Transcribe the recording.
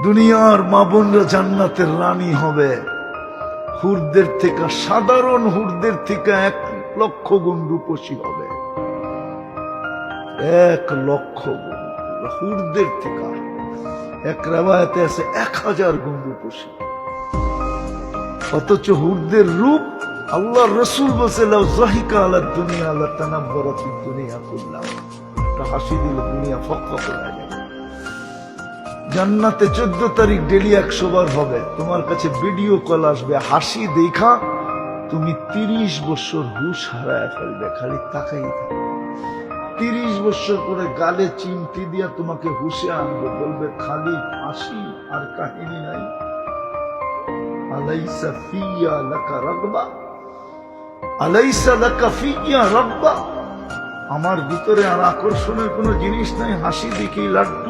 দুনিয়ার মা বোনরা জান্নাতের রানী হবে। হুরদের থেকে, সাধারণ হুরদের থেকে 1 লক্ষ গুণ রূপসী হবে। 1 লক্ষ গুণ হুরদের থেকে। এক রাওয়ায়াতে আছে 1000 গুণ রূপসী। অথচ হুরদের রূপ আল্লাহ রসুল বলছে লাউ যাহিকা আলা দুনিয়া লাতানাব্বারাত দুনিয়া কুল্লাহ। একটা হাসি দিলে দুনিয়া ফকফক হয়ে যাবে। জান্নাতে 14 তারিখ ডেলি 100 বার হবে। তোমার কাছে ভিডিও কল আসবে, হাসি দেখা তুমি 30 বছর হুশ হারায় ফেলবে, খালি তাকাই থাকবে। 30 বছর পরে গালে চিমটি দিয়া তোমাকে হুশে আনবে, বলবে খালি হাসি আর কাহিনী নাই। আলাইসা ফিয়া লাকা রাগবা, আলাইসা লাকা ফিয়া রাগবা। আমার ভিতরে আর আকর্ষণের কোন জিনিস নাই, হাসি দেখি লাড্ডু